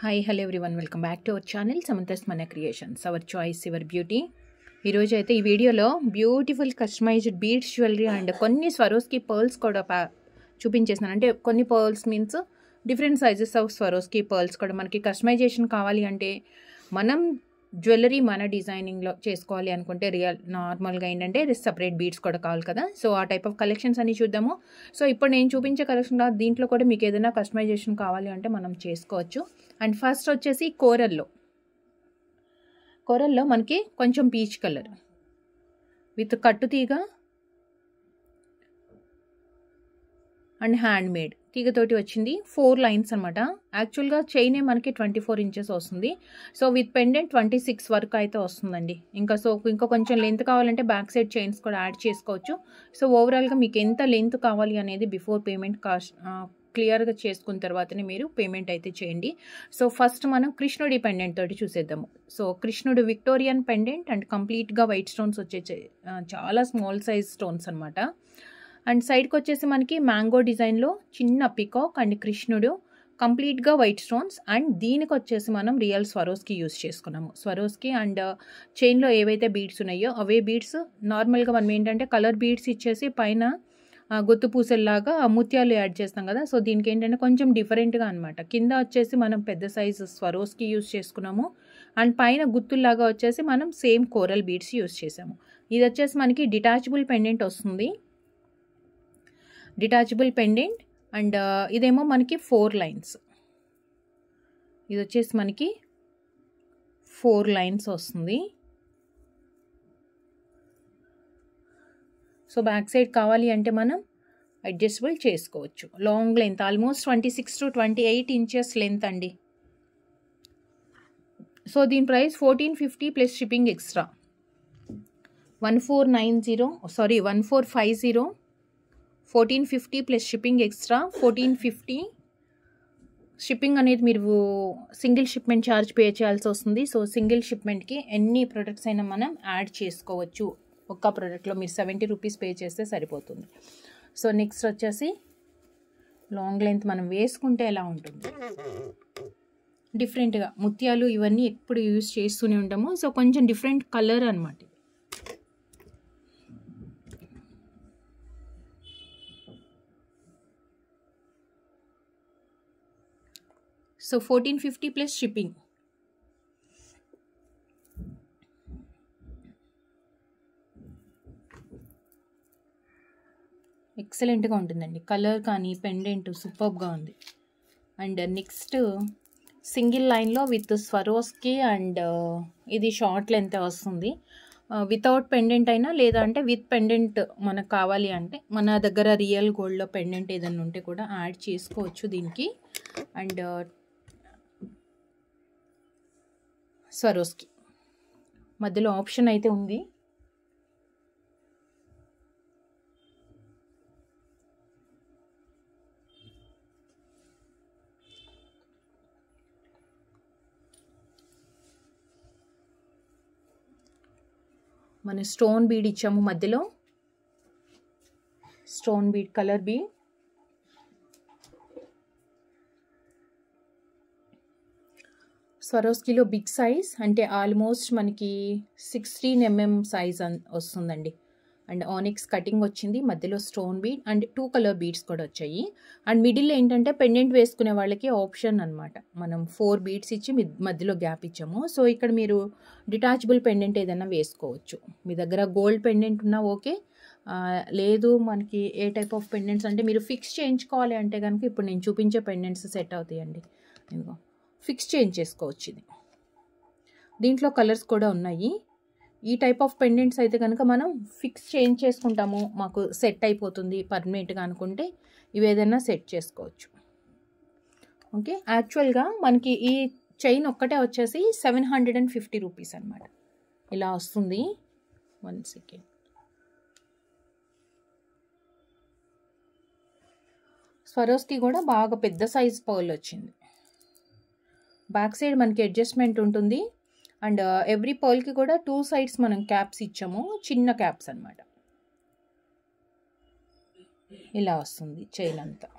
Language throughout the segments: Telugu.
Hi hello everyone, welcome back to our channel Samantha's మన creations, our choice your beauty. ఈరోజు అయితే ఈ వీడియోలో beautiful customised beads jewellery and కొన్ని స్వరోస్కి పర్ల్స్ కూడా చూపించేస్తున్నాను. అంటే కొన్ని pearls means different sizes of Swarovski pearls కూడా మనకి కస్టమైజేషన్ కావాలి అంటే మనం జ్యువెలరీ మన డిజైనింగ్లో చేసుకోవాలి అనుకుంటే నార్మల్గా ఏంటంటే సపరేట్ బీడ్స్ కూడా కావాలి కదా. సో ఆ టైప్ ఆఫ్ కలెక్షన్స్ అన్ని చూద్దాము. సో ఇప్పుడు నేను చూపించే కలెక్షన్ దీంట్లో కూడా మీకు ఏదైనా కస్టమైజేషన్ కావాలి అంటే మనం చేసుకోవచ్చు. అండ్ ఫస్ట్ వచ్చేసి కోరల్లో మనకి కొంచెం పీచ్ కలర్ విత్ కట్టుతీగ అండ్ హ్యాండ్ మేడ్ తీగతోటి వచ్చింది. 4 లైన్స్ అనమాట. యాక్చువల్గా చైనే మనకి 24 ఇంచెస్ వస్తుంది. సో విత్ పెండెంట్ 26 వరకు అయితే వస్తుందండి. ఇంకా కొంచెం లెంత్ కావాలంటే బ్యాక్ సైడ్ చైన్స్ కూడా యాడ్ చేసుకోవచ్చు. సో ఓవరాల్గా మీకు ఎంత లెంత్ కావాలి అనేది బిఫోర్ పేమెంట్ క్లియర్గా చేసుకున్న తర్వాతనే మీరు పేమెంట్ అయితే చేయండి. సో ఫస్ట్ మనం కృష్ణుడి పెండెంట్ తోటి చూసేద్దాము. సో కృష్ణుడు విక్టోరియన్ పెండెంట్ అండ్ కంప్లీట్గా వైట్ స్టోన్స్ వచ్చే చాలా స్మాల్ సైజ్ స్టోన్స్ అనమాట. అండ్ సైడ్కి వచ్చేసి మనకి మ్యాంగో డిజైన్లో చిన్న పికాక్ అండ్ కృష్ణుడు కంప్లీట్గా వైట్ స్టోన్స్. అండ్ దీనికి వచ్చేసి మనం రియల్ స్వరోస్కి యూస్ చేసుకున్నాము. స్వరోస్కి అండ్ చైన్లో ఏవైతే బీడ్స్ ఉన్నాయో అవే బీడ్స్ నార్మల్గా మనం ఏంటంటే కలర్ బీడ్స్ ఇచ్చేసి పైన గుత్తు పూసల్లాగా ముత్యాలు యాడ్ చేస్తాం కదా. సో దీనికి ఏంటంటే కొంచెం డిఫరెంట్గా అనమాట. కింద వచ్చేసి మనం పెద్ద సైజు స్వరోస్కి యూస్ చేసుకున్నాము. అండ్ పైన గుత్తుల్లాగా వచ్చేసి మనం సేమ్ కోరల్ బీడ్స్ యూస్ చేసాము. ఇది వచ్చేసి మనకి డిటాచబుల్ పెండెంట్ వస్తుంది. డిటాచబుల్ పెండెంట్ అండ్ ఇదేమో మనకి 4 లైన్స్. ఇది వచ్చేసి మనకి 4 లైన్స్ వస్తుంది. సో బ్యాక్ సైడ్ కావాలి అంటే మనం అడ్జస్టబుల్ చేసుకోవచ్చు. Long length almost 26 to 28 inches length అండి. సో దీని price 1450 plus shipping extra. 1450 1450 plus shipping extra 1450. Shipping అనేది మీరు సింగిల్ షిప్మెంట్ ఛార్జ్ పే చేయాల్సి వస్తుంది. సో సింగిల్ షిప్మెంట్కి ఎన్ని ప్రొడక్ట్స్ అయినా మనం యాడ్ చేసుకోవచ్చు. ఒక్క ప్రోడక్ట్లో మీరు 70 రూపీస్ పే చేస్తే సరిపోతుంది. సో నెక్స్ట్ వచ్చేసి లాంగ్ లెంత్ మనం వేసుకుంటే ఎలా ఉంటుంది, డిఫరెంట్గా ముత్యాలు ఇవన్నీ ఎప్పుడు యూజ్ చేస్తూనే ఉంటాము. సో కొంచెం డిఫరెంట్ కలర్ అనమాట. So 1450 plus shipping. ఎక్సలెంట్గా ఉంటుందండి. కలర్ కానీ పెండెంట్ సూపర్గా ఉంది. అండ్ నెక్స్ట్ సింగిల్ లైన్లో విత్ స్వరోస్కి అండ్ ఇది షార్ట్ లెంత్ వస్తుంది. వితౌట్ పెండెంట్ అయినా లేదా అంటే విత్ పెండెంట్ మనకు కావాలి అంటే మన దగ్గర రియల్ గోల్డ్లో పెండెంట్ ఏదైనా ఉంటే కూడా యాడ్ చేసుకోవచ్చు దీనికి. అండ్ స్వరోస్కి మధ్యలో ఆప్షన్ అయితే ఉంది. మన స్టోన్ బీడ్ ఇచ్చాము మధ్యలో. Stone bead colour bead. స్వరోస్కిలో బిగ్ సైజ్ అంటే ఆల్మోస్ట్ మనకి 16 mm సైజ్ వస్తుందండి. అండ్ ఆనిక్స్ కటింగ్ వచ్చింది. మధ్యలో stone bead and 2 colour beads కూడా వచ్చాయి. అండ్ మిడిల్లో ఏంటంటే పెండెంట్ వేసుకునే వాళ్ళకి ఆప్షన్ అనమాట. మనం 4 బీడ్స్ ఇచ్చి మధ్యలో గ్యాప్ ఇచ్చాము. సో ఇక్కడ మీరు డిటాచబుల్ పెండెంట్ ఏదైనా వేసుకోవచ్చు. మీ దగ్గర గోల్డ్ పెండెంట్ ఉన్నా ఓకే, లేదు మనకి ఏ టైప్ ఆఫ్ పెండెంట్స్ అంటే మీరు ఫిక్స్ చేయించుకోవాలి అంటే కనుక ఇప్పుడు నేను చూపించే పెండెంట్స్ సెట్ అవుతాయండి. ఇదిగో ఫిక్స్ చేయించేసుకోవచ్చు. ఇది దీంట్లో కలర్స్ కూడా ఉన్నాయి. ఈ టైప్ ఆఫ్ పెండెంట్స్ అయితే కనుక మనం ఫిక్స్ చేసుకుంటాము, మాకు సెట్ అయిపోతుంది పర్మనెంట్గా అనుకుంటే ఇవి ఏదైనా సెట్ చేసుకోవచ్చు. ఓకే, యాక్చువల్గా మనకి ఈ చైన్ ఒక్కటే వచ్చేసి 750 రూపీస్ అనమాట. ఇలా వస్తుంది. 1 సెకండ్. స్వరోస్కి కూడా బాగా పెద్ద సైజ్ పర్ల్ వచ్చింది. బ్యాక్ సైడ్ మనకి అడ్జస్ట్మెంట్ ఉంటుంది. అండ్ ఎవ్రీ పర్ల్కి కూడా 2 సైడ్స్ మనం క్యాప్స్ ఇచ్చాము, చిన్న క్యాప్స్ అనమాట. ఇలా వస్తుంది చైన్ అంతా.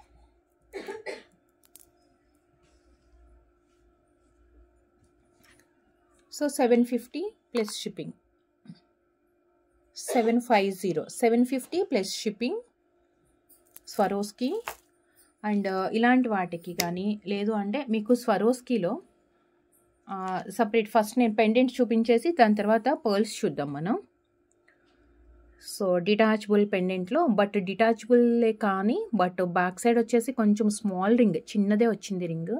So 750 plus shipping, 750 plus shipping Swarovski. And ఇలాంటి వాటికి కానీ లేదు అంటే మీకు స్వరోస్కీలో సపరేట్ ఫస్ట్ నేను పెండెంట్ చూపించేసి దాని తర్వాత పర్ల్స్ చూద్దాం మనం. సో డిటాచబుల్ పెండెంట్లో, బట్ డిటాచబుల్లే కానీ బట్ బ్యాక్ సైడ్ వచ్చేసి కొంచెం స్మాల్ రింగ్, చిన్నదే వచ్చింది రింగ్.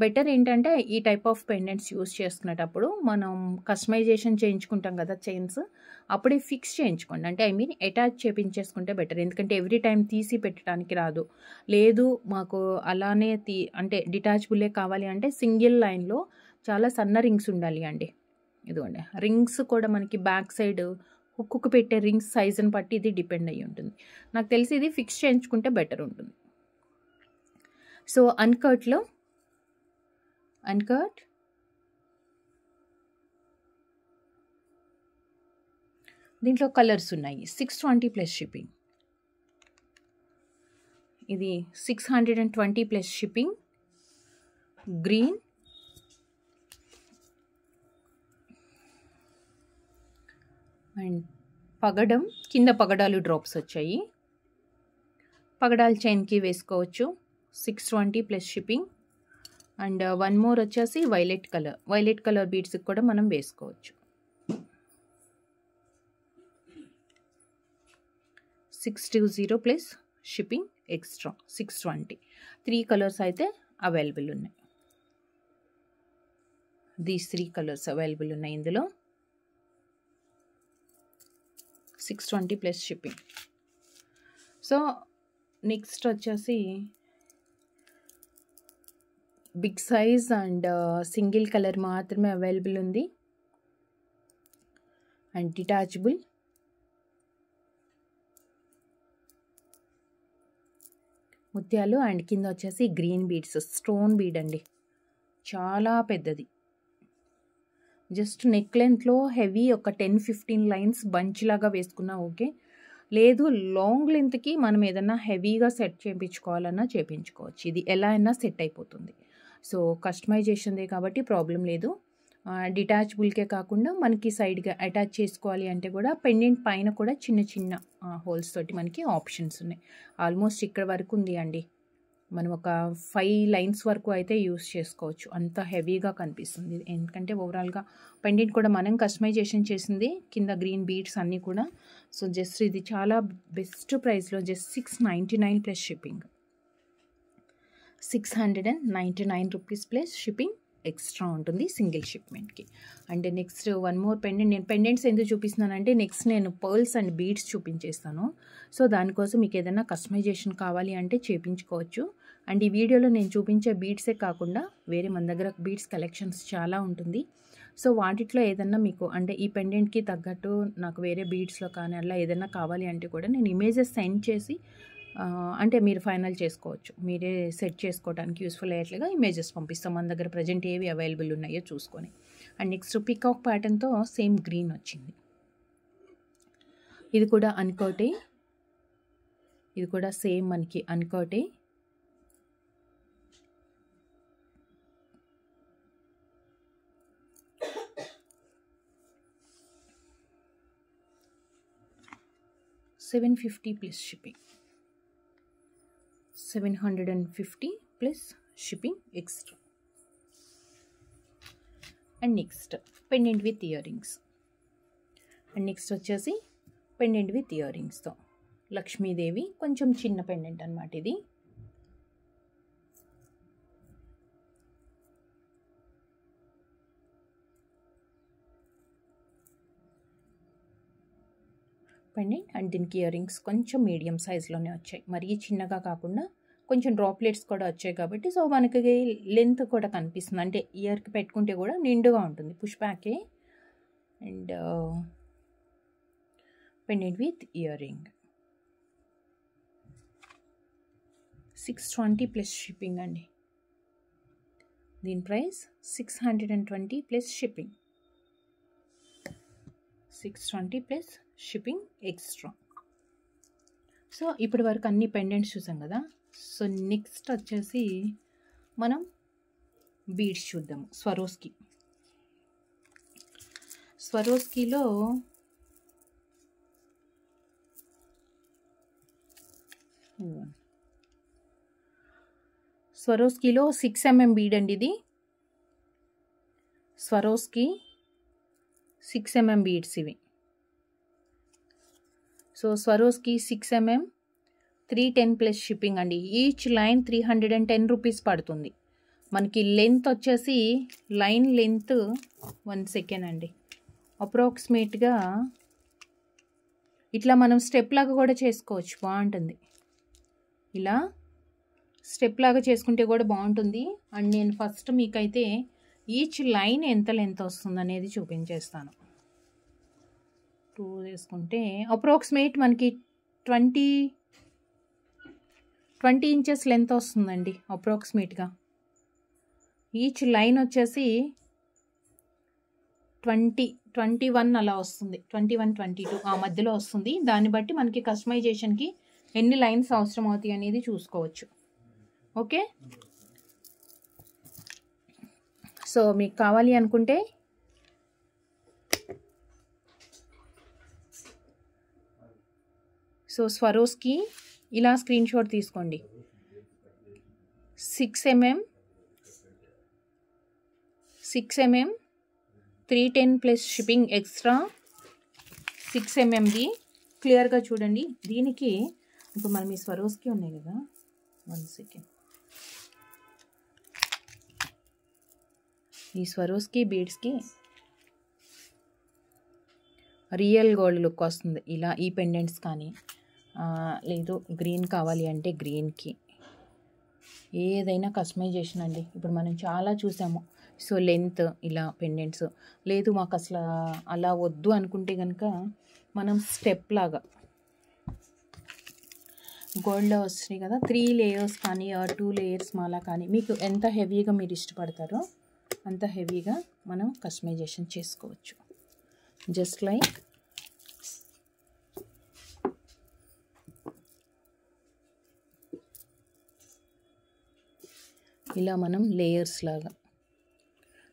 బెటర్ ఏంటంటే ఈ టైప్ ఆఫ్ పెండెంట్స్ యూస్ చేసుకునేటప్పుడు మనం కస్టమైజేషన్ చేయించుకుంటాం కదా చైన్స్, అప్పుడే ఫిక్స్ చేయించుకోండి. అంటే ఐ మీన్ అటాచ్ చేయించేసుకుంటే బెటర్. ఎందుకంటే ఎవ్రీ టైం తీసి పెట్టడానికి రాదు. లేదు మాకు అలానే అంటే డిటాచబుల్లే కావాలి అంటే సింగిల్ లైన్లో చాలా సన్న రింగ్స్ ఉండాలి అండి. ఇదిగోండి రింగ్స్ కూడా మనకి బ్యాక్ సైడ్ హుక్కు పెట్టే రింగ్స్ సైజుని బట్టి ఇది డిపెండ్ అయ్యి ఉంటుంది. నాకు తెలిసి ఇది ఫిక్స్ చేయించుకుంటే బెటర్ ఉంటుంది. సో అన్కట్లో అన్కట్ దీంట్లో కలర్స్ ఉన్నాయి. 620 ప్లస్ షిప్పింగ్. ఇది 620 ప్లస్ షిప్పింగ్. గ్రీన్, అండ్ పగడం, కింద పగడాలు డ్రాప్స్ వచ్చాయి. పగడాలు చైన్కి వేసుకోవచ్చు. 620 plus shipping. And one more వచ్చేసి వైలెట్ కలర్ బీడ్స్కి కూడా మనం వేసుకోవచ్చు. 620 ప్లస్ షిప్పింగ్ ఎక్స్ట్రా 620. 3 కలర్స్ అయితే అవైలబుల్ ఉన్నాయి. దీస్ 3 కలర్స్ అవైలబుల్ ఉన్నాయి ఇందులో. 620 ప్లస్ షిప్పింగ్. సో నెక్స్ట్ వచ్చేసి big size and single colour మాత్రమే అవైలబుల్ ఉంది. And detachable. ముత్యాలు అండ్ కింద వచ్చేసి గ్రీన్ బీడ్స్, స్టోన్ బీడ్ అండి, చాలా పెద్దది. జస్ట్ నెక్ లెంత్లో హెవీ ఒక 10-15 లైన్స్ బంచ్ లాగా వేసుకున్నా ఓకే. లేదు లాంగ్ లెంత్కి మనం ఏదన్నా హెవీగా సెట్ చేయించుకోవాలన్నా చేయించుకోవచ్చు. ఇది ఎలా అయినా సెట్ అయిపోతుంది. సో కస్టమైజేషన్దే కాబట్టి ప్రాబ్లం లేదు. డిటాచబుల్కే కాకుండా మనకి సైడ్గా అటాచ్ చేసుకోవాలి అంటే కూడా పెండెంట్ పైన కూడా చిన్న చిన్న హోల్స్ తోటి మనకి ఆప్షన్స్ ఉన్నాయి. ఆల్మోస్ట్ ఇక్కడ వరకు ఉంది అండి. మనం ఒక 5 లైన్స్ వరకు అయితే యూస్ చేసుకోవచ్చు. అంత హెవీగా కనిపిస్తుంది. ఎందుకంటే ఓవరాల్గా పెండెంట్ కూడా మనం కస్టమైజేషన్ చేసింది. కింద గ్రీన్ బీడ్స్ అన్నీ కూడా. సో జస్ట్ ఇది చాలా బెస్ట్ ప్రైస్లో just 699 plus shipping. 699 rupees plus shipping extra ఉంటుంది సింగిల్ షిప్మెంట్కి. And next one more pendant. నేను పెండెంట్స్ ఎందుకు చూపిస్తున్నానంటే నెక్స్ట్ నేను పర్ల్స్ అండ్ బీడ్స్ చూపించేస్తాను. సో దానికోసం మీకు ఏదైనా కస్టమైజేషన్ కావాలి అంటే చేయించుకోవచ్చు. అండ్ ఈ వీడియోలో నేను చూపించే బీడ్సే కాకుండా వేరే మన దగ్గర బీడ్స్ కలెక్షన్స్ చాలా ఉంటుంది. సో వాటిలో ఏదన్నా మీకు అంటే ఈ పెండెంట్కి తగ్గట్టు నాకు వేరే బీడ్స్లో కానీ అలా ఏదైనా కావాలి అంటే కూడా నేను ఇమేజెస్ సెండ్ చేసి అంటే మీరు ఫైనల్ చేసుకోవచ్చు. మీరే సెట్ చేసుకోవడానికి యూస్ఫుల్ అయ్యేట్లుగా ఇమేజెస్ పంపిస్తాం. మన దగ్గర ప్రజెంట్ ఏవి అవైలబుల్ ఉన్నాయో చూసుకొని. అండ్ నెక్స్ట్ పికాక్ ప్యాటర్న్తో సేమ్ గ్రీన్ వచ్చింది. ఇది కూడా అన్కటే. ఇది కూడా సేమ్ మనకి అన్కటే. $750 plus shipping. 750 plus shipping extra. And next pendant with earrings. And next వచ్చేసి pendant with earrings తో లక్ష్మీదేవి కొంచెం చిన్న పెండెంట్ అన్నమాట ఇది. పెండెంట్ అండ్ దీనికి ఇయర్ రింగ్స్ కొంచెం మీడియం సైజ్లోనే వచ్చాయి. మరీ చిన్నగా కాకుండా కొంచెం డ్రాప్లెట్స్ కూడా వచ్చాయి కాబట్టి సో మనకి లెంత్ కూడా కనిపిస్తుంది. అంటే ఇయర్కి పెట్టుకుంటే కూడా నిండుగా ఉంటుంది. పుష్ బ్యాకే and pendant with ear ring. 620 plus shipping అండి. దీని price 620 plus shipping. 620 plus shipping extra. So ఇప్పటి వరకు అన్ని పెండెంట్స్ చూసాం కదా. సో నెక్స్ట్ వచ్చేసి మనం బీడ్స్ చూద్దాము. స్వరోస్కి స్వరోస్కీలో స్వరోస్కీలో 6 mm బీడ్ అండి ఇది. స్వరోస్కీ 6 mm బీడ్స్ ఇవి. So Swarovski 6 mm 310 plus shipping అండి. ఈచ్ లైన్ 310 రూపీస్ పడుతుంది. మనకి లెంత్ వచ్చేసి లైన్ లెంత్ 1 సెకండ్ అండి, అప్రాక్సిమేట్గా ఇట్లా మనం స్టెప్ లాగా కూడా చేసుకోవచ్చు, బాగుంటుంది. ఇలా స్టెప్ లాగా చేసుకుంటే కూడా బాగుంటుంది. అండ్ నేను ఫస్ట్ మీకైతే ఈచ్ లైన్ ఎంత లెంత్ వస్తుంది అనేది చూపించేస్తాను. 2 వేసుకుంటే అప్రాక్సిమేట్ మనకి 20 ఇంచెస్ లెంత్ వస్తుందండి అప్రాక్సిమేట్గా. ఈచ్ లైన్ వచ్చేసి 21 అలా వస్తుంది, 21, 22 ఆ మధ్యలో వస్తుంది. దాన్ని బట్టి మనకి కస్టమైజేషన్కి ఎన్ని లైన్స్ అవసరం అవుతాయి అనేది చూసుకోవచ్చు. ఓకే, సో మీకు కావాలి అనుకుంటే సో స్వరోస్కీ ఇలా స్క్రీన్ షాట్ తీసుకోండి. 6 mm 310 ప్లస్ షిప్పింగ్ ఎక్స్ట్రా 6 mmది క్లియర్గా చూడండి. దీనికి ఇప్పుడు మనం ఈ స్వరోస్కీ ఉన్నాయి కదా, 1 సెకండ్. ఈ స్వరోస్కీ బీడ్స్కి రియల్ గోల్డ్ లుక్ వస్తుంది. ఇలా ఈ పెండెంట్స్ కానీ లేదు గ్రీన్ కావాలి అంటే గ్రీన్కి ఏదైనా కస్టమైజేషన్ అండి. ఇప్పుడు మనం చాలా చూసాము. సో లెంత్ ఇలా పెండెంట్స్ లేదు, మాకు అసలు అలా వద్దు అనుకుంటే కనుక మనం స్టెప్ లాగా గోల్డ్లో వస్తున్నాయి కదా, 3 లేయర్స్ కానీ 2 లేయర్స్ మాలా కానీ మీకు ఎంత హెవీగా మీరు ఇష్టపడతారో అంత హెవీగా మనం కస్టమైజేషన్ చేసుకోవచ్చు. జస్ట్ లైక్ ఇలా మనం లేయర్స్ లాగా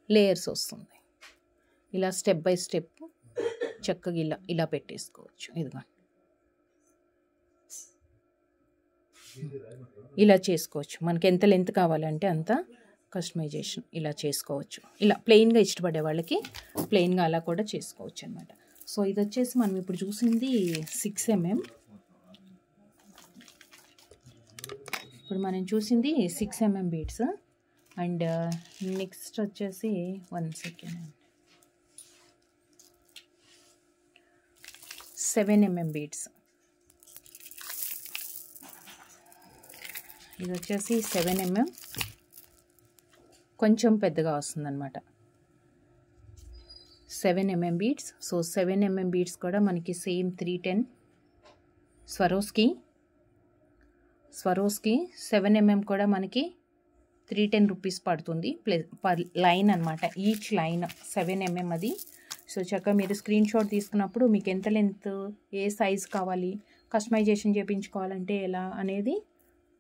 లేయర్స్ వస్తుంది. ఇలా స్టెప్ బై స్టెప్ చక్కగా ఇలా పెట్టేసుకోవచ్చు. ఇదిగో ఇలా చేసుకోవచ్చు. మనకి ఎంత లెంత్ కావాలంటే అంత కస్టమైజేషన్ ఇలా చేసుకోవచ్చు. ఇలా ప్లెయిన్గా ఇష్టపడే వాళ్ళకి ప్లెయిన్గా అలా కూడా చేసుకోవచ్చు అనమాట. సో ఇది వచ్చేసి మనం ఇప్పుడు చూసింది 6 mm. ఇప్పుడు మనం చూసింది 6 mm బీడ్స్. అండ్ నెక్స్ట్ వచ్చేసి 1 సెకండ్ 7 mm బీడ్స్. ఇది వచ్చేసి 7 mm కొంచెం పెద్దగా వస్తుందన్నమాట. 7 mm beads. So 7 mm beads కూడా మనకి సేమ్ 310 స్వరోస్కీ 7 mm కూడా మనకి 310 రూపీస్ పడుతుంది పర్ లైన్ అనమాట. ఈచ్ లైన్ 7 mm అది. సో చక్కగా మీరు స్క్రీన్ షాట్ తీసుకున్నప్పుడు మీకు ఎంత లెంత్ ఏ సైజ్ కావాలి, కస్టమైజేషన్ చేయించుకోవాలంటే ఎలా అనేది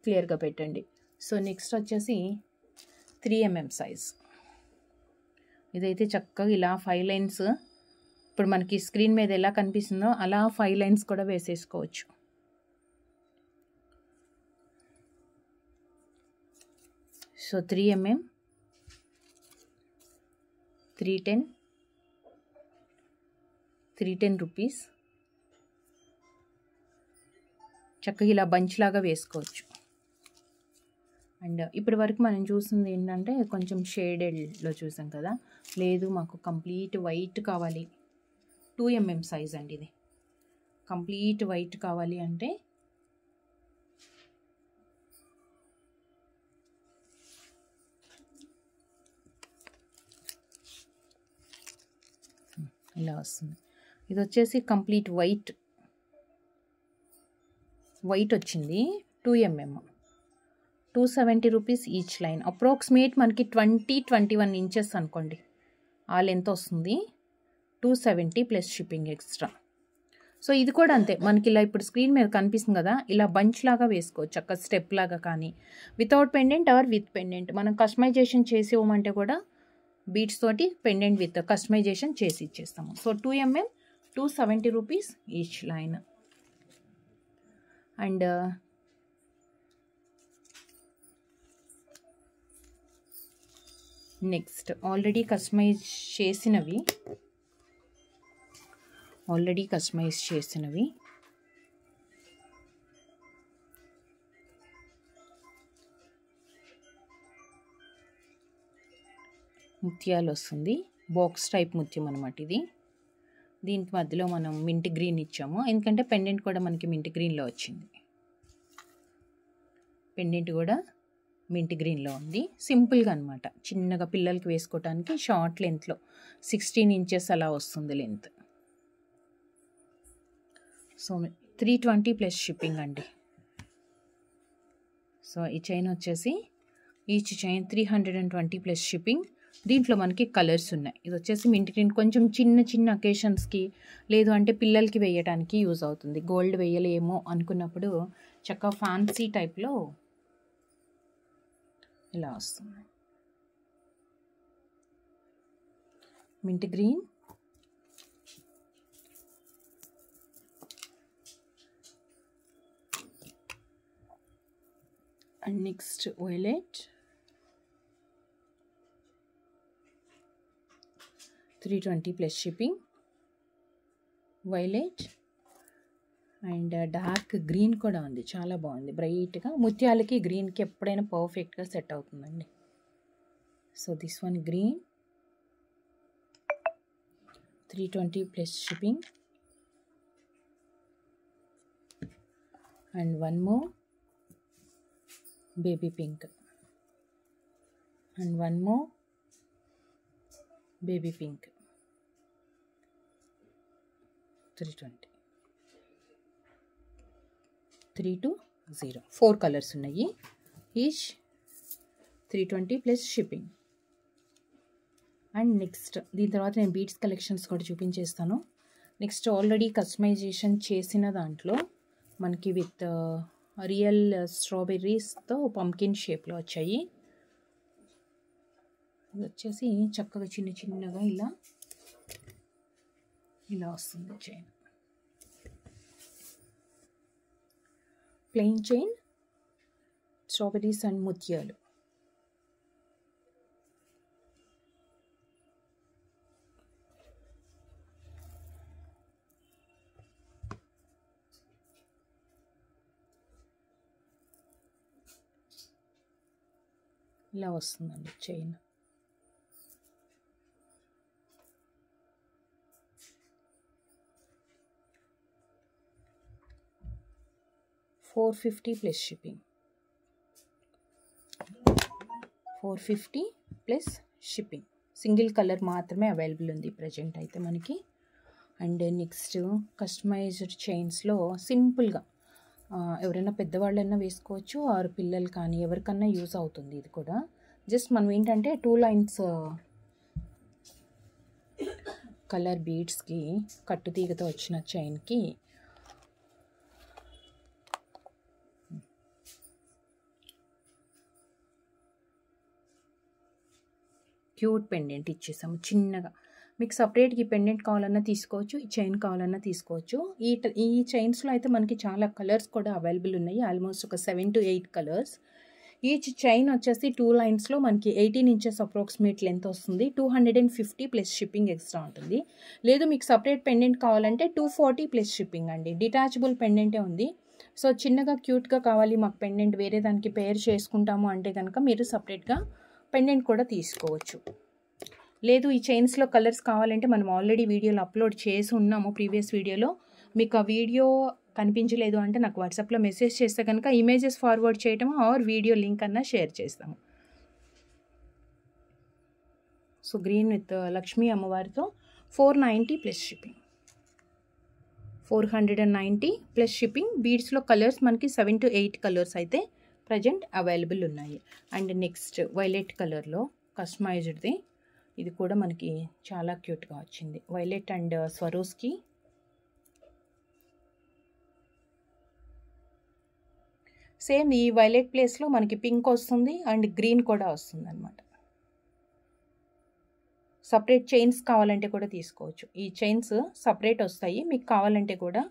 క్లియర్గా పెట్టండి. సో నెక్స్ట్ వచ్చేసి 3 mm సైజ్. ఇదైతే చక్కగా ఇలా 5 లైన్స్ ఇప్పుడు మనకి స్క్రీన్ మీద ఎలా కనిపిస్తుందో అలా 5 లైన్స్ కూడా వేసేసుకోవచ్చు. So 3 mm 310 rupees. చక్కగా ఇలా బంచ్ లాగా వేసుకోవచ్చు. అండ్ ఇప్పటి వరకు మనం చూసింది ఏంటంటే కొంచెం షేడెడ్లో చూసాం కదా. లేదు మాకు కంప్లీట్ వైట్ కావాలి, 2 mm సైజ్ అండి ఇది. కంప్లీట్ వైట్ కావాలి అంటే ఇలా వస్తుంది. ఇది వచ్చేసి కంప్లీట్ వైట్ వచ్చింది. 2 mm 270 rupees each line. Approximate మనకి 20-21 ఇంచెస్ అనుకోండి ఆ లెంత్ వస్తుంది. 270 ప్లస్ షిప్పింగ్ ఎక్స్ట్రా. సో ఇది కూడా అంతే, మనకి ఇలా ఇప్పుడు స్క్రీన్ మీద కనిపిస్తుంది కదా, ఇలా బంచ్ లాగా వేసుకోవచ్చు. అక్కడ స్టెప్ లాగా కానీ without pendant or with pendant మనం కస్టమైజేషన్ చేసి ఇవ్వమంటే కూడా బీడ్స్ తోటి పెండెంట్ విత్ కస్టమైజేషన్ చేసి ఇచ్చేస్తాము. So 2 mm 270 rupees each line. And next already customize చేసినవి ముత్యాలు వస్తుంది. బాక్స్ టైప్ ముత్యం అనమాట ఇది. దీనికి మధ్యలో మనం మింట్ గ్రీన్ ఇచ్చాము, ఎందుకంటే పెండెంట్ కూడా మనకి మింట్ గ్రీన్లో వచ్చింది. పెండెంట్ కూడా మింట్ గ్రీన్లో ఉంది. సింపుల్గా అనమాట, చిన్నగా పిల్లలకి వేసుకోవటానికి షార్ట్ లెంత్లో 16 inches అలా వస్తుంది లెంత్. సో 320 ప్లస్ షిప్పింగ్ అండి. సో ఈ చైన్ వచ్చేసి ఈచ్ చైన్ 320 ప్లస్ షిప్పింగ్. దీంట్లో మనకి కలర్స్ ఉన్నాయి. ఇది వచ్చేసి మింట్ గ్రీన్, కొంచెం చిన్న చిన్న అకేషన్స్కి లేదు అంటే పిల్లలకి వేయడానికి యూజ్ అవుతుంది. గోల్డ్ వేయలేమో అనుకున్నప్పుడు చక్కగా ఫ్యాన్సీ టైప్లో ఇలా వస్తుంది. Mint green, and next violet, 320 plus shipping. Violet and dark green కూడా ఉంది, చాలా బాగుంది, బ్రైట్గా. ముత్యాలకి గ్రీన్కి ఎప్పుడైనా పర్ఫెక్ట్గా సెట్ అవుతుందండి. So this one green, 320 plus shipping. And one more baby pink, and one more baby pink, 320. 320, 4 colours ఉన్నాయి. Each 320 plus shipping. And next దీని తర్వాత నేను బీడ్స్ కలెక్షన్స్ కూడా చూపించేస్తాను. నెక్స్ట్ ఆల్రెడీ కస్టమైజేషన్ చేసిన దాంట్లో మనకి విత్ రియల్ స్ట్రాబెర్రీస్తో పంకిన్ షేప్లో వచ్చాయి. ఇది వచ్చేసి చక్కగా చిన్న చిన్నగా ఇలా వస్తుంది chain. Plain chain, strawberries and ముత్యాలు. ఇలా వస్తుందండి chain. $450 plus shipping. 450 plus shipping. Single colour మాత్రమే అవైలబుల్ ఉంది ప్రజెంట్ అయితే మనకి. అండ్ నెక్స్ట్ కస్టమైజ్డ్ చైన్స్లో సింపుల్గా ఎవరైనా పెద్దవాళ్ళైనా వేసుకోవచ్చు, ఆరు పిల్లలు కానీ ఎవరికన్నా యూజ్ అవుతుంది. ఇది కూడా జస్ట్ మనం ఏంటంటే 2 lines కలర్ బీడ్స్కి కట్టుతీగతో వచ్చిన చైన్కి క్యూట్ పెండెంట్ ఇచ్చేసాము చిన్నగా. మీకు సపరేట్గా ఈ పెండెంట్ కావాలన్నా తీసుకోవచ్చు, ఈ చైన్ కావాలన్నా తీసుకోవచ్చు. ఈ చైన్స్లో అయితే మనకి చాలా కలర్స్ కూడా అవైలబుల్ ఉన్నాయి, ఆల్మోస్ట్ ఒక 7 to 8 కలర్స్. ఈచ్ చైన్ వచ్చేసి 2 linesలో మనకి 18 inches అప్రాక్సిమేట్ లెంత్ వస్తుంది. 250 ప్లస్ షిప్పింగ్ ఎక్స్ట్రా ఉంటుంది. లేదు మీకు సపరేట్ పెండెంట్ కావాలంటే 240 ప్లస్ షిప్పింగ్ అండి. డిటాచబుల్ పెండెంటే ఉంది. సో చిన్నగా క్యూట్గా కావాలి మాకు పెండెంట్, వేరే దానికి పేర్ చేసుకుంటాము అంటే కనుక మీరు సపరేట్గా పెండెంట్ కూడా తీసుకోవచ్చు. లేదు ఈ చైన్స్లో కలర్స్ కావాలంటే మనం ఆల్రెడీ వీడియోలో అప్లోడ్ చేసి ఉన్నాము ప్రీవియస్ వీడియోలో. మీకు ఆ వీడియో కనిపించలేదు అంటే నాకు వాట్సాప్లో మెసేజ్ చేస్తే కనుక ఇమేజెస్ ఫార్వర్డ్ చేయటం ఆర్ వీడియో లింక్ అన్నా షేర్ చేస్తాము. సో గ్రీన్ విత్ లక్ష్మీ అమ్మవారితో 490 ప్లస్ షిప్పింగ్. 490 plus shipping. బీడ్స్లో కలర్స్ మనకి 7 to 8 కలర్స్ అయితే ప్రజెంట్ అవైలబుల్ ఉన్నాయి. అండ్ నెక్స్ట్ వైలెట్ కలర్లో కస్టమైజ్డ్ది, ఇది కూడా మనకి చాలా క్యూట్గా వచ్చింది. Violet and Swarovski. సేమ్ ఈ వైలెట్ ప్లేస్లో మనకి పింక్ వస్తుంది అండ్ గ్రీన్ కూడా వస్తుంది అనమాట. సపరేట్ చైన్స్ కావాలంటే కూడా తీసుకోవచ్చు. ఈ చైన్స్ సపరేట్ వస్తాయి, మీకు కావాలంటే కూడా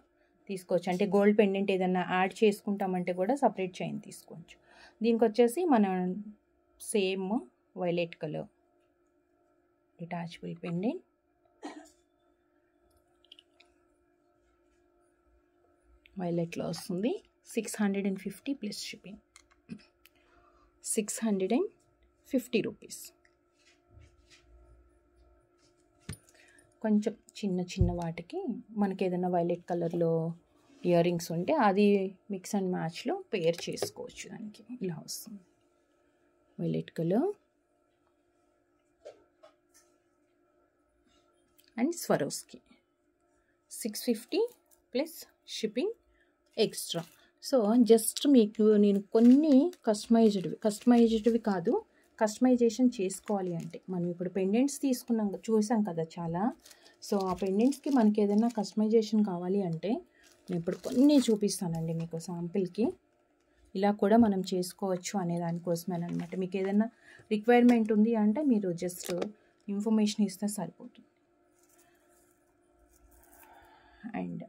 తీసుకోవచ్చు. అంటే గోల్డ్ పెండెంట్ ఏదైనా యాడ్ చేసుకుంటామంటే కూడా సపరేట్ చైన్ తీసుకోవచ్చు. దీనికి వచ్చేసి మనం same violet colour detachable pendant, వైలెట్లో వస్తుంది. 650 ప్లస్ షిప్పింగ్, 650 రూపీస్. కొంచెం చిన్న చిన్న వాటికి మనకి ఏదైనా వైలెట్ కలర్లో ఇయర్ రింగ్స్ ఉంటే అది మిక్స్ అండ్ మ్యాచ్లో పేర్ చేసుకోవచ్చు. దానికి ఇలా వస్తుంది violet colour and Swarovski 650 plus shipping extra. So just మీకు నేను కొన్ని కస్టమైజ్డ్వి కాదు, కస్టమైజేషన్ చేసుకోవాలి అంటే మనం ఇప్పుడు పెండెంట్స్ తీసుకున్నాం చూసాం కదా చాలా. సో ఆ పెండెంట్స్కి మనకి ఏదైనా కస్టమైజేషన్ కావాలి అంటే నేను ఇప్పుడు కొన్ని చూపిస్తానండి మీకు శాంపిల్కి. ఇలా కూడా మనం చేసుకోవచ్చు అనే దానికోసమేనమాట. మీకు ఏదైనా రిక్వైర్మెంట్ ఉంది అంటే మీరు జస్ట్ ఇన్ఫర్మేషన్ ఇస్తే సరిపోతుంది. అండ్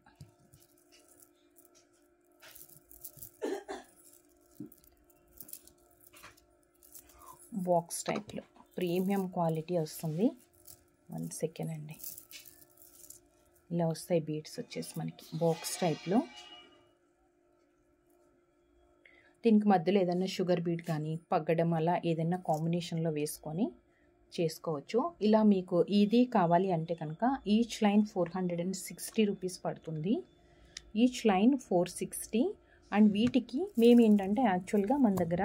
బాక్స్ టైప్లో ప్రీమియం క్వాలిటీ వస్తుంది. 1 సెకండ్ అండి. ఇలా వస్తాయి బీడ్స్ వచ్చేసి మనకి బాక్స్ టైప్లో. దీనికి మధ్యలో ఏదైనా షుగర్ బీడ్ కానీ పగ్గడం అలా ఏదైనా కాంబినేషన్లో వేసుకొని చేసుకోవచ్చు. ఇలా మీకు ఇది కావాలి అంటే కనుక ఈచ్ లైన్ 460 రూపీస్ పడుతుంది. Each line 460. అండ్ వీటికి మేము ఏంటంటే యాక్చువల్గా మన దగ్గర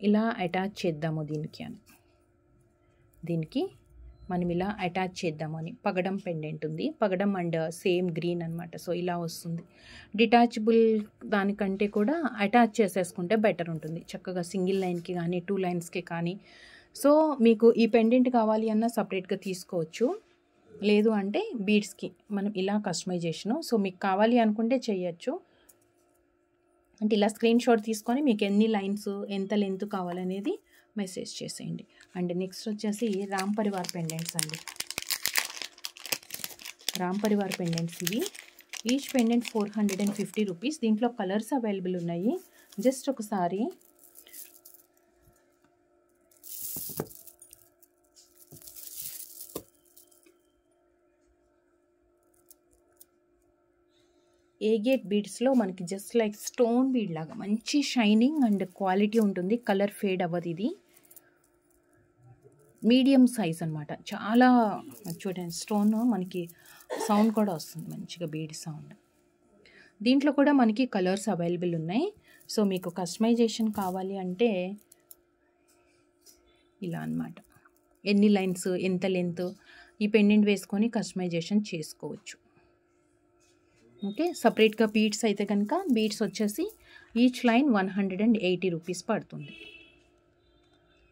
ఇలా అటాచ్ చేద్దాము దీనికి మనం ఇలా అటాచ్ చేద్దామని పగడం పెండెంట్ ఉంది. పగడం అండ్ సేమ్ గ్రీన్ అనమాట. సో ఇలా వస్తుంది. డిటాచబుల్ దానికంటే కూడా అటాచ్ చేసేసుకుంటే బెటర్ ఉంటుంది. చక్కగా సింగిల్ లైన్కి కానీ 2 లైన్స్కి కానీ. సో మీకు ఈ పెండెంట్ కావాలి అన్నా సపరేట్గా తీసుకోవచ్చు, లేదు అంటే బీడ్స్కి మనం ఇలా కస్టమైజేషను. సో మీకు కావాలి అనుకుంటే చేయొచ్చు. అంటే ఇలా స్క్రీన్ షాట్ తీసుకొని మీకు ఎన్ని లైన్స్ ఎంత లెంత్ కావాలనేది మెసేజ్ చేసేయండి. అండ్ నెక్స్ట్ వచ్చేసి రామ్ పరివార్ పెండెంట్స్ అండి. రామ్ పరివార్ పెండెంట్స్ ఇవి. Each pendant 450 rupees. దీంట్లో కలర్స్ అవైలబుల్ ఉన్నాయి. జస్ట్ ఒకసారి ఏగేట్ బీడ్స్లో మనకి జస్ట్ లైక్ స్టోన్ బీడ్ లాగా మంచి షైనింగ్ అండ్ క్వాలిటీ ఉంటుంది. కలర్ ఫేడ్ అవ్వదు. ఇది మీడియం సైజ్ అనమాట. చాలా చూడండి స్టోన్ మనకి సౌండ్ కూడా వస్తుంది మంచిగా, బీడ్ సౌండ్. దీంట్లో కూడా మనకి కలర్స్ అవైలబుల్ ఉన్నాయి. సో మీకు కస్టమైజేషన్ కావాలి అంటే ఇలా అనమాట. ఎన్ని లైన్స్ ఎంత లెంత్ ఈ పెండెంట్ వేసుకొని కస్టమైజేషన్ చేసుకోవచ్చు. ఓకే. సపరేట్గా బీడ్స్ అయితే కనుక బీడ్స్ వచ్చేసి ఈచ్ లైన్ 180 రూపీస్ పడుతుంది.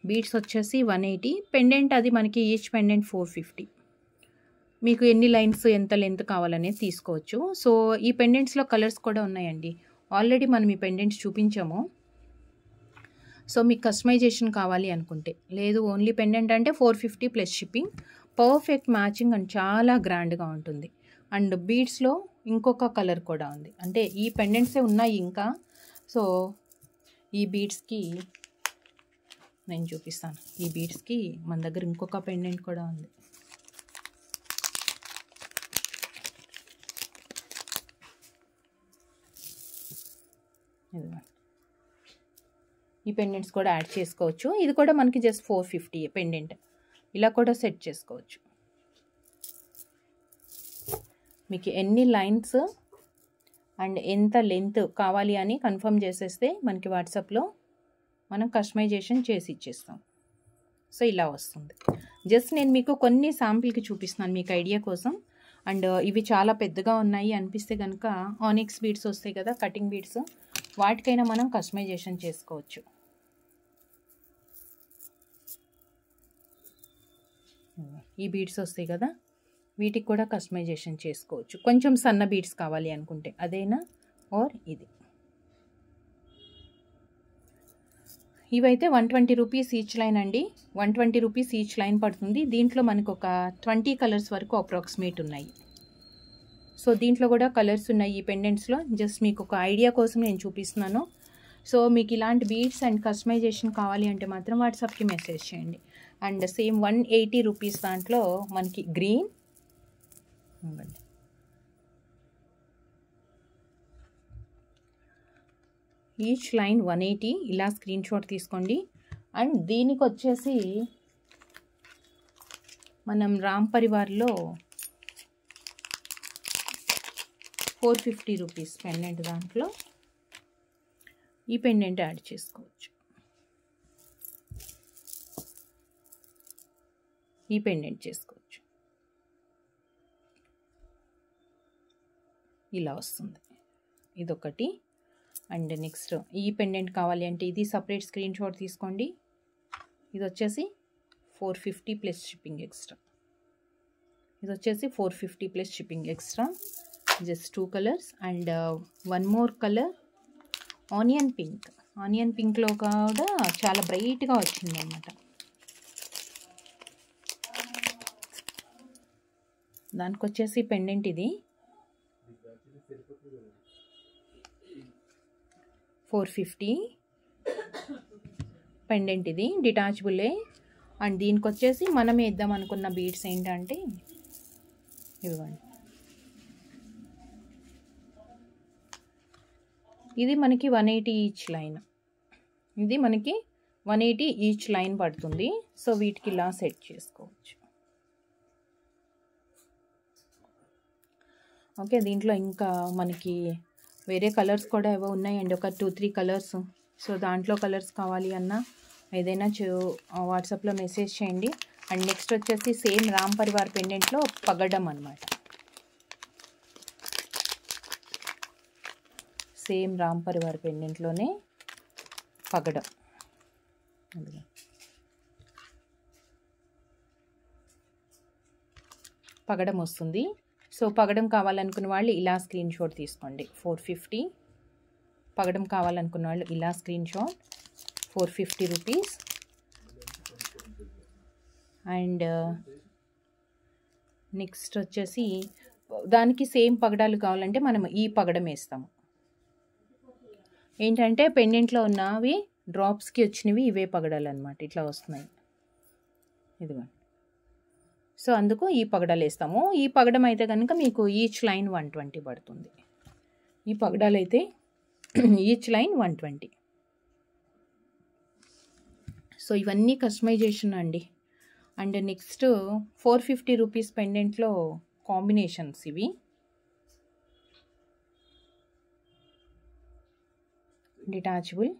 బీడ్స్ వచ్చేసి 180. పెండెంట్ అది మనకి ఈచ్ పెండెంట్ 450. మీకు ఎన్ని లైన్స్ ఎంత లెంత్ కావాలనేది తీసుకోవచ్చు. సో ఈ పెండెంట్స్లో కలర్స్ కూడా ఉన్నాయండి. ఆల్రెడీ మనం ఈ పెండెంట్స్ చూపించాము. సో మీకు కస్టమైజేషన్ కావాలి అనుకుంటే, లేదు ఓన్లీ పెండెంట్ అంటే 450 plus shipping. Perfect matching and చాలా గ్రాండ్గా ఉంటుంది. అండ్ బీడ్స్లో ఇంకొక కలర్ కూడా ఉంది. అంటే ఈ పెండెంట్సే ఉన్నాయి ఇంకా. సో ఈ బీడ్స్కి నేను చూపిస్తాను. ఈ బీడ్స్కి మన దగ్గర ఇంకొక పెండెంట్ కూడా ఉంది. ఈ పెండెంట్స్ కూడా యాడ్ చేసుకోవచ్చు. ఇది కూడా మనకి జస్ట్ 450 పెండెంట్. ఇలా కూడా సెట్ చేసుకోవచ్చు. మీకు ఎన్ని లైన్స్ అండ్ ఎంత లెంత్ కావాలి అని కన్ఫర్మ్ చేసేస్తే మనకి వాట్సాప్లో మనం కస్టమైజేషన్ చేసి ఇచ్చేస్తాం. సో ఇలా వస్తుంది. జస్ట్ నేను మీకు కొన్ని శాంపిల్కి చూపిస్తున్నాను మీకు ఐడియా కోసం. అండ్ ఇవి చాలా పెద్దగా ఉన్నాయి అనిపిస్తే కనుక ఆనిక్స్ బీడ్స్ వస్తాయి కదా, కటింగ్ బీడ్స్, వాటికైనా మనం కస్టమైజేషన్ చేసుకోవచ్చు. ఈ బీడ్స్ వస్తాయి కదా, వీటికి కూడా కస్టమైజేషన్ చేసుకోవచ్చు. కొంచెం సన్న బీడ్స్ కావాలి అనుకుంటే అదేనా ఆర్ ఇది. ఇవైతే 120 రూపీస్ ఈచ్ లైన్ అండి. 120 రూపీస్ ఈచ్ లైన్ పడుతుంది. దీంట్లో మనకు ఒక 20 కలర్స్ వరకు అప్రాక్సిమేట్ ఉన్నాయి. సో దీంట్లో కూడా కలర్స్ ఉన్నాయి ఈ పెండెంట్స్లో. జస్ట్ మీకు ఒక ఐడియా కోసం నేను చూపిస్తున్నాను. సో మీకు ఇలాంటి బీడ్స్ అండ్ కస్టమైజేషన్ కావాలి అంటే మాత్రం వాట్సాప్కి మెసేజ్ చేయండి. అండ్ సేమ్ 180 రూపీస్ దాంట్లో మనకి గ్రీన్, ఈచ్ లైన్ 180, ఇలా స్క్రీన్ షాట్ తీసుకోండి. అండ్ దీనికి వచ్చేసి మనం రామ్ పరివార్లో 450 రూపీస్ పెండెంట్, దాంట్లో ఈ పెండెంట్ యాడ్ చేసుకోవచ్చు. ఈ పెండెంట్ చేసుకోవచ్చు, ఇలా వస్తుంది. ఇదొకటి. అండ్ నెక్స్ట్ ఈ పెండెంట్ కావాలి అంటే ఇది సపరేట్ స్క్రీన్ షాట్ తీసుకోండి. ఇది వచ్చేసి 450 ప్లస్ షిప్పింగ్ ఎక్స్ట్రా. ఇది వచ్చేసి 450 ప్లస్ షిప్పింగ్ ఎక్స్ట్రా. Just 2 colours. And 1 more colour onion pink. Onion పింక్లో కూడా చాలా బ్రైట్గా వచ్చింది అన్నమాట. దానికి వచ్చేసి పెండెంట్ ఇది 450 పెండెంట్, ఇది డిటాచబులే. అండ్ దీనికి వచ్చేసి మనం వేద్దాం అనుకున్న బీడ్స్ ఏంటంటే ఇవ్వండి. ఇది మనకి 180 ఈచ్ లైన్. ఇది మనకి 180 ఈచ్ లైన్ పడుతుంది. సో వీటికి ఇలా సెట్ చేసుకోవచ్చు. ఓకే, దీంట్లో ఇంకా మనకి వేరే కలర్స్ కూడా ఏవో ఉన్నాయండి, ఒక 2-3 కలర్స్. సో దాంట్లో కలర్స్ కావాలి అన్నా ఏదైనా వాట్సాప్లో మెసేజ్ చేయండి. అండ్ నెక్స్ట్ వచ్చేసి సేమ్ రామ్ పరివార్ పెండెంట్లో పగడం అనమాట. సేమ్ రామ్ పరివార్ పెండెంట్లోనే పగడం. పగడం వస్తుంది. సో పగడం కావాలనుకున్న వాళ్ళు ఇలా స్క్రీన్ షాట్ తీసుకోండి. 450 పగడం కావాలనుకున్న వాళ్ళు ఇలా screen shot, 450 rupees. And next వచ్చేసి దానికి సేమ్ పగడాలు కావాలంటే మనం ఈ పగడం వేస్తాము. ఏంటంటే పెండెంట్లో ఉన్నవి డ్రాప్స్కి వచ్చినవి ఇవే పగడాలు అనమాట, ఇట్లా వస్తున్నాయి. ఇదిగో. సో అందుకు ఈ పగడాలు వేస్తాము. ఈ పగడం అయితే కనుక మీకు ఈచ్ లైన్ 120 పడుతుంది. ఈ పగడాలు అయితే ఈచ్ లైన్ 120. సో ఇవన్నీ కస్టమైజేషన్ అండి. అండ్ నెక్స్ట్ 450 రూపీస్ పెండెంట్లో కాంబినేషన్స్ ఇవి. డిటాచబుల్.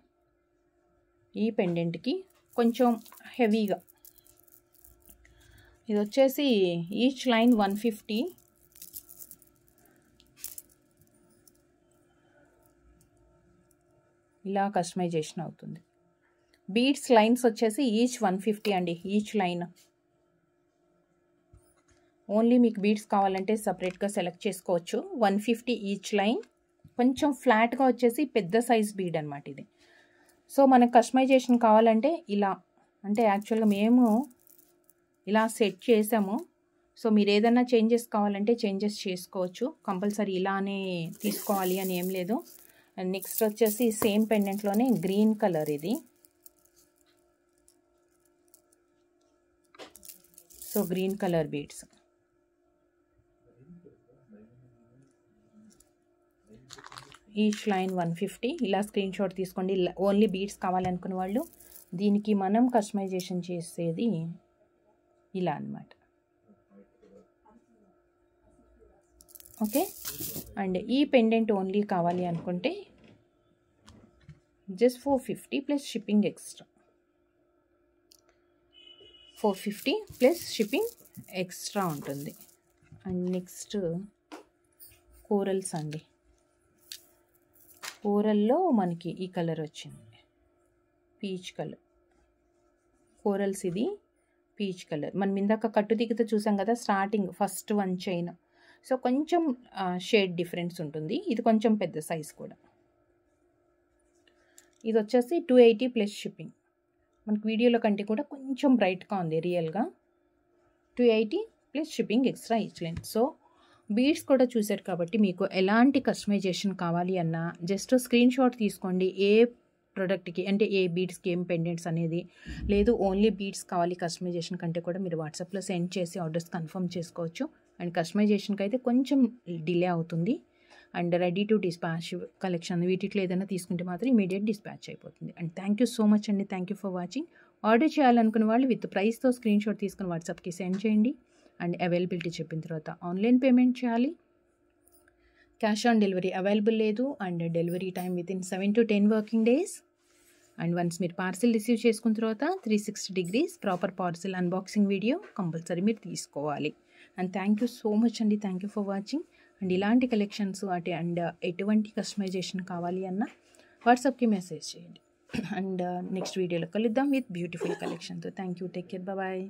ఈ పెండెంట్కి కొంచెం హెవీగా. ఇది వచ్చేసి ఈచ్ లైన్ 150. ఇలా కస్టమైజేషన్ అవుతుంది. బీడ్స్ లైన్స్ వచ్చేసి ఈచ్ 150 అండి, ఈచ్ లైన్. ఓన్లీ మీకు బీడ్స్ కావాలంటే సపరేట్గా సెలెక్ట్ చేసుకోవచ్చు. 150 ఈచ్ లైన్. కొంచెం ఫ్లాట్గా వచ్చేసి పెద్ద సైజ్ బీడ్ అనమాట ఇది. సో మనకు కస్టమైజేషన్ కావాలంటే ఇలా, అంటే యాక్చువల్గా మేము ఇలా సెట్ చేసాము. సో మీరు ఏదైనా చేంజెస్ కావాలంటే చేంజెస్ చేసుకోవచ్చు. కంపల్సరీ ఇలానే తీసుకోవాలి అని ఏం లేదు. అండ్ నెక్స్ట్ వచ్చేసి సేమ్ పెండెంట్లోనే గ్రీన్ కలర్ ఇది. So green colour beads. Each line 150. ఇలా స్క్రీన్ షాట్ తీసుకోండి. ఓన్లీ బీడ్స్ కావాలనుకున్న వాళ్ళు. దీనికి మనం కస్టమైజేషన్ చేసేది ఇలా అన్నమాట. ఓకే. అండ్ ఈ పెండెంట్ ఓన్లీ కావాలి అనుకుంటే just 450 plus shipping extra. 450 plus shipping extra ఉంటుంది. అండ్ నెక్స్ట్ కోరల్స్ అండి. కోరల్లో మనకి ఈ కలర్ వచ్చింది, పీచ్ కలర్. కోరల్స్ ఇది పీచ్ కలర్. మనం ఇందాక కట్టు దిగుతూ చూసాం కదా, స్టార్టింగ్ ఫస్ట్ 1 చైన్. సో కొంచెం షేడ్ డిఫరెన్స్ ఉంటుంది. ఇది కొంచెం పెద్ద సైజ్ కూడా. ఇది వచ్చేసి 280 ప్లస్ షిప్పింగ్. మనకి వీడియోలో కంటే కూడా కొంచెం బ్రైట్గా ఉంది రియల్గా. 280 ప్లస్ షిప్పింగ్ ఎక్స్ట్రా ఇచ్చేయండి. సో బీడ్స్ కూడా చూసారు కాబట్టి మీకు ఎలాంటి కస్టమైజేషన్ కావాలి అన్నా జస్ట్ స్క్రీన్ షాట్ తీసుకోండి. ఏ ప్రోడక్ట్కి అంటే ఏ బీడ్స్కి ఏం పెండెంట్స్ అనేది, లేదు ఓన్లీ బీడ్స్ కావాలి కస్టమైజేషన్ కంటే కూడా మీరు వాట్సాప్లో సెండ్ చేసి ఆర్డర్స్ కన్ఫర్మ్ చేసుకోవచ్చు. అండ్ కస్టమైజేషన్కి అయితే కొంచెం డిలే అవుతుంది. And ready to dispatch collection వీటిలో ఏదైనా తీసుకుంటే మాత్రం ఇమీడియట్ డిస్పాచ్ అయిపోతుంది. And thank you so much అండి. Thank you for watching. Order చేయాలనుకున్న వాళ్ళు విత్ ప్రైస్తో స్క్రీన్ షాట్ తీసుకుని వాట్సాప్కి సెండ్ చేయండి. అండ్ అవైలబిలిటీ చెప్పిన తర్వాత ఆన్లైన్ పేమెంట్ చేయాలి. క్యాష్ ఆన్ డెలివరీ అవైలబుల్ లేదు. And delivery time within 7 to 10 working days. And once మీరు పార్సిల్ రిసీవ్ చేసుకున్న తర్వాత 360 degrees proper parcel unboxing video compulsory మీరు తీసుకోవాలి. And thank you so much అండి. Thank you for watching. And ఇలాంటి కలెక్షన్స్ అండ్ ఎటువంటి కస్టమైజేషన్ కావాలి అన్న వాట్సాప్కి మెసేజ్ చేయండి. అండ్ నెక్స్ట్ వీడియోలో కలుద్దాం విత్ బ్యూటిఫుల్ కలెక్షన్తో. Thank you. Take care. Bye.